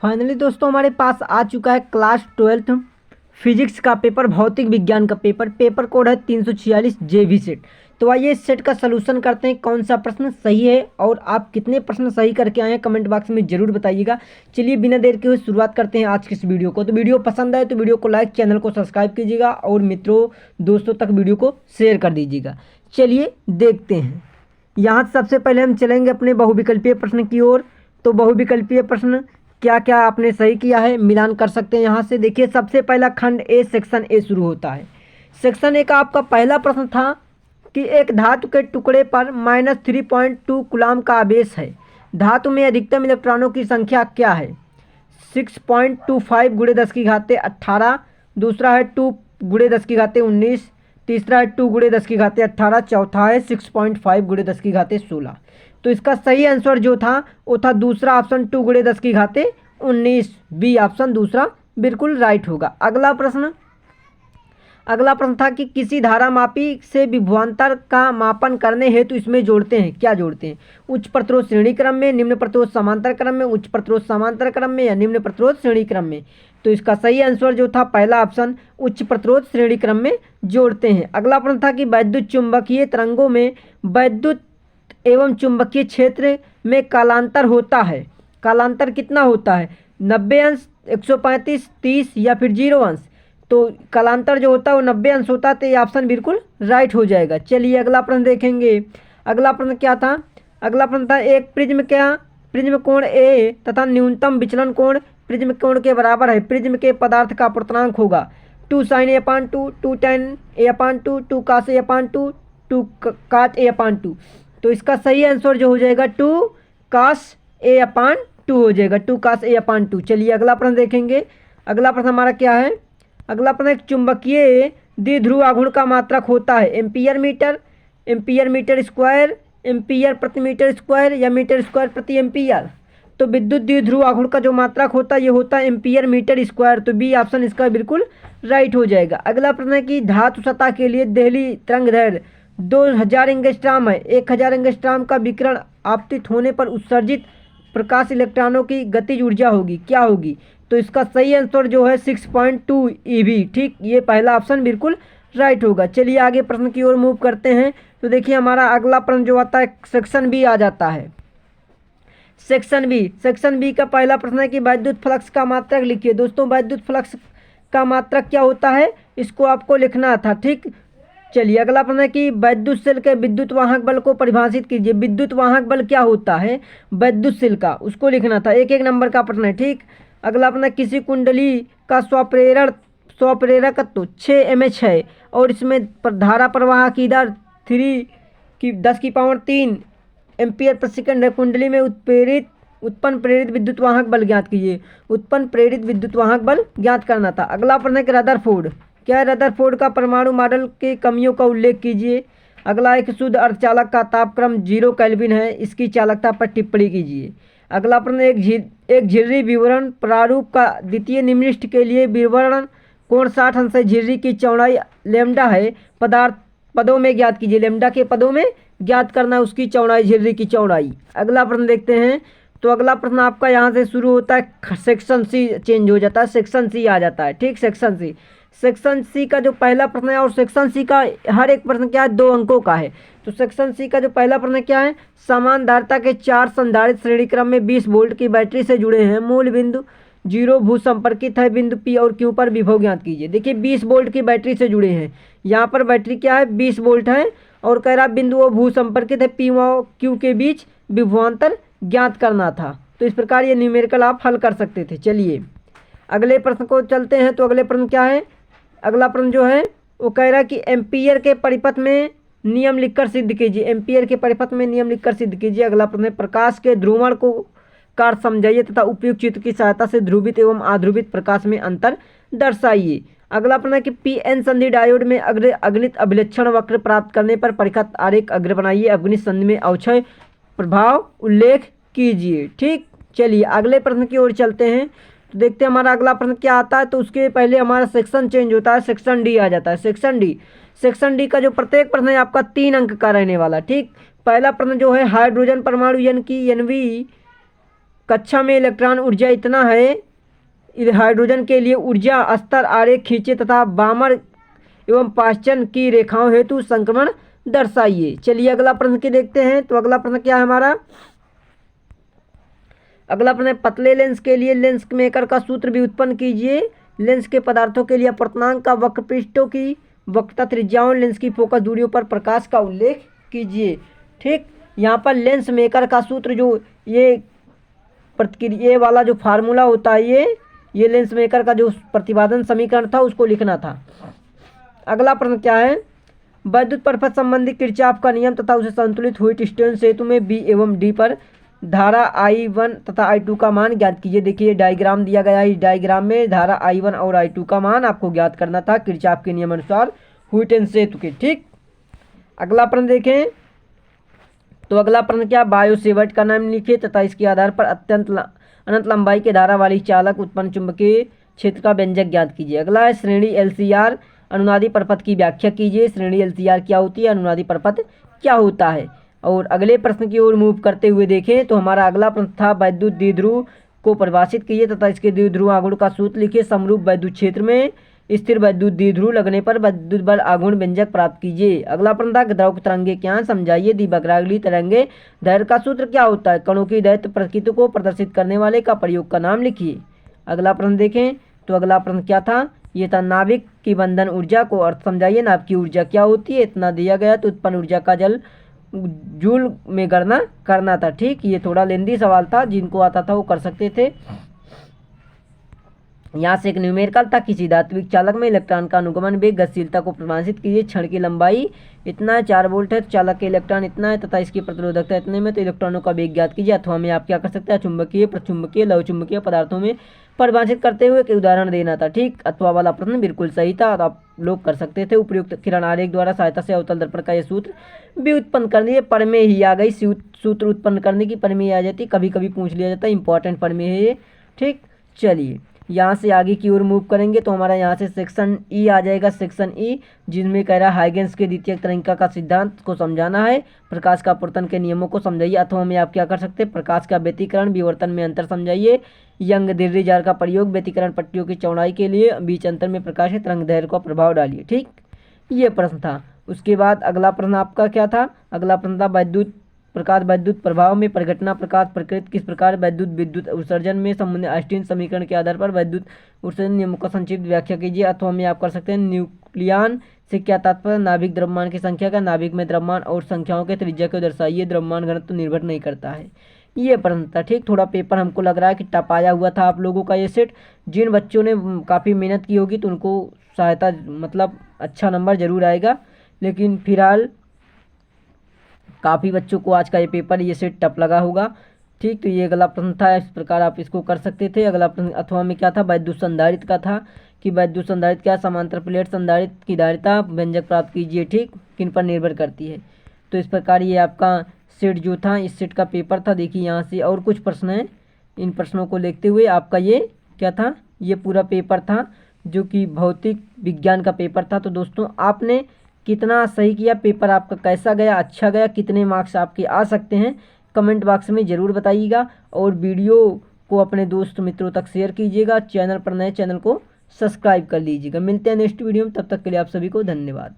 Finally दोस्तों हमारे पास आ चुका है क्लास 12th फिजिक्स का पेपर, भौतिक विज्ञान का पेपर। पेपर कोड है 346 JV सेट। तो आइए इस सेट का सलूशन करते हैं, कौन सा प्रश्न सही है और आप कितने प्रश्न सही करके आए हैं कमेंट बॉक्स में ज़रूर बताइएगा। चलिए बिना देर के हुए शुरुआत करते हैं आज की इस वीडियो को। तो वीडियो पसंद आए तो वीडियो को लाइक, चैनल को सब्सक्राइब कीजिएगा और मित्रों दोस्तों तक वीडियो को शेयर कर दीजिएगा। चलिए देखते हैं। यहाँ सबसे पहले हम चलेंगे अपने बहुविकल्पीय प्रश्न की ओर। तो बहुविकल्पीय प्रश्न क्या क्या आपने सही किया है मिलान कर सकते हैं। यहाँ से देखिए, सबसे पहला खंड ए, सेक्शन ए शुरू होता है। सेक्शन ए का आपका पहला प्रश्न था कि एक धातु के टुकड़े पर -3.2 कूलाम का आवेश है। धातु में अधिकतम इलेक्ट्रॉनों की संख्या क्या है? 6.25 × 10⁸18। दूसरा है 2 × 10⁻19। तीसरा है 2 × 10⁸18। चौथा है 6.5 × 10⁻16। तो इसका सही आंसर जो था वो था दूसरा ऑप्शन 2 × 10⁻19। बी ऑप्शन दूसरा बिल्कुल राइट होगा। अगला प्रश्न था कि किसी धारा मापी से विभवांतर का मापन करने हेतु इसमें जोड़ते हैं, क्या जोड़ते हैं? उच्च प्रतिरोध श्रेणी क्रम में, निम्न प्रतिरोध समांतर क्रम में, उच्च प्रतिरोध समांतर क्रम में या निम्न प्रतिरोध श्रेणी क्रम में। तो इसका सही आंसर जो था पहला ऑप्शन उच्च प्रतिरोध श्रेणी क्रम में जोड़ते हैं। अगला प्रश्न था कि वैद्युत चुंबकीय तरंगों में वैद्युत एवं चुंबकीय क्षेत्र में कालांतर होता है। कालांतर कितना होता है? 90 अंश, 135, 30 या फिर 0 अंश। तो कालांतर जो होता है वो 90 अंश होता है। तो ये ऑप्शन बिल्कुल राइट हो जाएगा। चलिए अगला प्रश्न देखेंगे। अगला प्रश्न क्या था? अगला प्रश्न था एक प्रिज्म कोण ए तथा न्यूनतम विचलन कोण प्रिज्म कोण के बराबर है। प्रिज्म के पदार्थ का अपूर्णांक होगा 2 sin A/2, 2 tan A/2, 2 cos A/2, 2 cot A/2। तो इसका सही आंसर जो हो जाएगा 2 cos A/2 हो जाएगा, 2 cos A/2। चलिए अगला प्रश्न देखेंगे। अगला प्रश्न हमारा क्या है? अगला प्रश्न एक चुंबकीय द्विध्रुव आघूर्ण का मात्रक होता है ampere metre, ampere metre square, ampere प्रति मीटर स्क्वायर या मीटर स्क्वायर प्रति एम्पियर। तो विद्युत द्विध्रुव आघूर्ण का जो मात्रक होता है ये होता है एम्पियर मीटर स्क्वायर। तो बी ऑप्शन इसका बिल्कुल राइट हो जाएगा। अगला प्रश्न है कि धातु सतह के लिए देहली तरंगदैर्घ्य 2000 एंगस्ट्राम है। 1000 एंगस्ट्राम का विकिरण आपतित होने पर उत्सर्जित प्रकाश इलेक्ट्रॉनों की गतिज ऊर्जा होगी, क्या होगी? तो इसका सही आंसर जो है 6.2 EV। ठीक, ये पहला ऑप्शन बिल्कुल राइट होगा। चलिए आगे प्रश्न की ओर मूव करते हैं। तो देखिए हमारा अगला प्रश्न जो आता है सेक्शन बी आ जाता है। सेक्शन बी का पहला प्रश्न है कि वैद्युत फ्लक्स का मात्रक लिखिए। दोस्तों वैद्युत फ्लक्स का मात्रक क्या होता है इसको आपको लिखना था। ठीक, चलिए अगला प्रश्न है कि विद्युत सेल के विद्युत वाहक बल को परिभाषित कीजिए। विद्युत वाहक बल क्या होता है विद्युत सेल का, उसको लिखना था। एक नंबर का प्रश्न है। ठीक, अगला प्रश्न है किसी कुंडली का स्वप्रेरकत्व 6 mH है और इसमें धारा प्रवाह की दर 10⁻³ एम्पियर प्रति सेकंड है। कुंडली में उत्पन्न प्रेरित विद्युत वाहक बल ज्ञात कीजिए। उत्पन्न प्रेरित विद्युत वाहक बल ज्ञात करना था। अगला प्रश्न है कि रदरफोर्ड, क्या रदरफोर्ड का परमाणु मॉडल के कमियों का उल्लेख कीजिए। अगला एक शुद्ध अर्धचालक का तापक्रम 0 केल्विन है, इसकी चालकता पर टिप्पणी कीजिए। अगला प्रश्न एक झिर्री विवरण प्रारूप का द्वितीय निम्नलिखित के लिए विवरण कोण 60 अंश है। झिर्री की चौड़ाई लैम्डा है, पदों में ज्ञात कीजिए। लैम्डा के पदों में ज्ञात करना उसकी चौड़ाई, झिर्री की चौड़ाई। अगला प्रश्न देखते हैं। तो अगला प्रश्न आपका यहाँ से शुरू होता है, सेक्शन सी चेंज हो जाता है, सेक्शन सी आ जाता है। ठीक, सेक्शन सी का जो पहला प्रश्न है और सेक्शन सी का हर एक प्रश्न क्या है 2 अंकों का है। तो सेक्शन सी का जो पहला प्रश्न क्या है, समान धारिता के 4 संधारित्र श्रेणी क्रम में 20 वोल्ट की बैटरी से जुड़े हैं। मूल बिंदु 0 भू संपर्कित है। बिंदु P और Q पर विभव ज्ञात कीजिए। देखिए 20 वोल्ट की बैटरी से जुड़े हैं, यहाँ पर बैटरी क्या है 20 वोल्ट है और कह रहा बिंदु वो भू संपर्कित है, P और Q के बीच विभवांतर ज्ञात करना था। तो इस प्रकार ये न्यूमेरिकल आप हल कर सकते थे। चलिए अगले प्रश्न को चलते हैं। तो अगले प्रश्न क्या है? अगला प्रश्न जो है वो कह रहा है कि एम्पियर के परिपथ में नियम लिखकर सिद्ध कीजिए। एम्पियर के परिपथ में नियम लिखकर सिद्ध कीजिए। अगला प्रश्न है प्रकाश के ध्रुवण को कार समझाइए तथा उपयुक्त चित्र की सहायता से ध्रुवित एवं अध्रुवित प्रकाश में अंतर दर्शाइए। अगला प्रश्न है कि PN संधि डायोड में अगणित अभिलक्षण वक्र प्राप्त करने पर परिखत आरेख अग्र बनाइए। अगणित संधि में अवक्षय प्रभाव उल्लेख कीजिए। ठीक, चलिए अगले प्रश्न की ओर चलते हैं। तो देखते हैं हमारा अगला प्रश्न क्या आता है। तो उसके पहले हमारा सेक्शन चेंज होता है, सेक्शन डी आ जाता है। सेक्शन डी का जो प्रत्येक प्रश्न है आपका 3 अंक का रहने वाला। ठीक, पहला प्रश्न जो है हाइड्रोजन परमाणु यानी कि कक्षा में इलेक्ट्रॉन ऊर्जा इतना है, हाइड्रोजन के लिए ऊर्जा स्तर आरेख खींचे तथा बामर एवं पाश्चन की रेखाओं हेतु संक्रमण दर्शाइए। चलिए अगला प्रश्न के देखते हैं। तो अगला प्रश्न क्या है हमारा, अगला प्रश्न है पतले लेंस के लिए लेंस मेकर का सूत्र भी उत्पन्न कीजिए। लेंस के पदार्थों के लिए अपवर्तनांक का वक्र पृष्ठों की वक्रता त्रिज्याओं लेंस की फोकस दूरियों पर प्रकाश का उल्लेख कीजिए। ठीक, यहाँ पर लेंस मेकर का सूत्र जो ये प्रतिक्रिया ये वाला जो फार्मूला होता है ये लेंस मेकर का जो प्रतिपादन समीकरण था उसको लिखना था। अगला प्रश्न क्या है, वैद्युत परपथ संबंधी किरचॉफ का नियम तथा उसे संतुलित व्हीटस्टोन सेतु में बी एवं डी पर धारा I1 तथा I2 का मान ज्ञात कीजिए। देखिए डायग्राम दिया गया है, इस डायग्राम में धारा I1 और I2 का मान आपको ज्ञात करना था किरचॉफ के नियम अनुसार व्हीटन सेतु के। ठीक, अगला प्रश्न देखें। तो अगला प्रश्न क्या, बायो सेवर्ट का नाम लिखिए तथा इसके आधार पर अनंत लंबाई के धारा वाली चालक उत्पन्न चुंबकीय क्षेत्र का व्यंजक ज्ञात कीजिए। अगला है श्रेणी LCR अनुनादी परपथ की व्याख्या कीजिए। श्रेणी LCR क्या होती है, अनुनादी परपथ क्या होता है। और अगले प्रश्न की ओर मूव करते हुए देखें तो हमारा अगला प्रश्न था वैद्युत द्विध्रुव को परिभाषित कीजिए तथा इसके द्विध्रुव आघूर्ण का सूत्र लिखिए। समरूप वैद्युत क्षेत्र में स्थिर वैद्युत द्विध्रुव लगने पर वैद्युत बल आघूर्ण व्यंजक प्राप्त कीजिए। अगला प्रश्न था द्रव तरंगे क्या हैं, समझाइए। दिवक्रागली तरंगे दैर्घ्य का सूत्र क्या होता है। कणों की दैर्घ्य प्रकृति को प्रदर्शित करने वाले का प्रयोग का नाम लिखिए। अगला प्रश्न देखें। तो अगला प्रश्न क्या था, ये था नाभिक की बंधन ऊर्जा को अर्थ समझाइए। नाभिक की ऊर्जा क्या होती है, इतना दिया गया तो उत्पन्न ऊर्जा का जूल में गणना करना था। ठीक, ये थोड़ा लेंदी सवाल था, जिनको आता था वो कर सकते थे। यहाँ से एक न्यूमेरिकल था, किसी धात्विक चालक में इलेक्ट्रॉन का अनुगमन वेग गतिशीलता को परिभाषित कीजिए। क्षण की लंबाई इतना है, 4 वोल्ट है, तो चालक के इलेक्ट्रॉन इतना है तथा इसकी प्रतिरोधकता इतने में, तो इलेक्ट्रॉनों का वेग ज्ञात कीजिए। अथवा में आप क्या कर सकते हैं, चुंबकीय प्रचुंबकीय लौह चुंबकीय पदार्थों में परिभाषित करते हुए एक उदाहरण देना था। ठीक, अथवा वाला प्रश्न बिल्कुल सही था, आप लोग कर सकते थे। उपयुक्त किरण आरेख द्वारा सहायता से अवतल दर्पण का यह सूत्र भी उत्पन्न करने, ये परमेय ही आ गई, सूत्र उत्पन्न करने की परमेय आ जाती, कभी कभी पूछ लिया जाता है, इंपॉर्टेंट परमेय है ये। ठीक, चलिए यहाँ से आगे की ओर मूव करेंगे तो हमारा यहाँ से सेक्शन ई आ जाएगा। सेक्शन ई जिसमें कह रहा है हाइगेंस के द्वितीयक तरंगिका का सिद्धांत को समझाना है, प्रकाश का अपवर्तन के नियमों को समझाइए। अथवा में आप क्या कर सकते हैं, प्रकाश का व्यतिकरण विवर्तन में अंतर समझाइए। यंग दीर्घ जार का प्रयोग व्यतिकरण पट्टियों की चौड़ाई के लिए बीच अंतर में प्रकाशित तरंग दैर्घ्य का प्रभाव डालिए। ठीक, ये प्रश्न था। उसके बाद अगला प्रश्न आपका क्या था, अगला प्रश्न था वैद्युत प्रभाव में परिघटना प्रकाश प्रकृति किस प्रकार विद्युत उत्सर्जन में संबंधित आइंस्टीन समीकरण के आधार पर विद्युत उत्सर्जन नियमों का संक्षिप्त व्याख्या कीजिए। अथवा में आप कर सकते हैं न्यूक्लियन से क्या तात्पर्य, नाभिक द्रव्यमान की संख्या का, नाभिक में द्रव्यमान और संख्याओं के त्रिज्या को दर्शाइए। द्रव्यमान घनत्व तो निर्भर नहीं करता है। ये प्रश्न था। ठीक, थोड़ा पेपर हमको लग रहा है कि टफ आया हुआ था आप लोगों का ये सेट। जिन बच्चों ने काफ़ी मेहनत की होगी तो उनको सहायता मतलब अच्छा नंबर जरूर आएगा, लेकिन फिलहाल काफ़ी बच्चों को आज का ये पेपर ये सेट टफ लगा होगा। ठीक, तो ये अगला प्रश्न था, इस प्रकार आप इसको कर सकते थे। अगला प्रश्न अथवा में क्या था, वैद्युत संधारित्र का था कि वैद्युत संधारित्र क्या, समांतर प्लेट संधारित्र की धारिता व्यंजक प्राप्त कीजिए। ठीक, किन पर निर्भर करती है। तो इस प्रकार ये आपका सेट जो था, इस सेट का पेपर था। देखिए यहाँ से और कुछ प्रश्न हैं, इन प्रश्नों को देखते हुए आपका ये क्या था, ये पूरा पेपर था जो कि भौतिक विज्ञान का पेपर था। तो दोस्तों आपने कितना सही किया, पेपर आपका कैसा गया, अच्छा गया, कितने मार्क्स आपके आ सकते हैं, कमेंट बॉक्स में ज़रूर बताइएगा। और वीडियो को अपने दोस्त मित्रों तक शेयर कीजिएगा। चैनल पर नए चैनल को सब्सक्राइब कर लीजिएगा। मिलते हैं नेक्स्ट वीडियो में, तब तक के लिए आप सभी को धन्यवाद।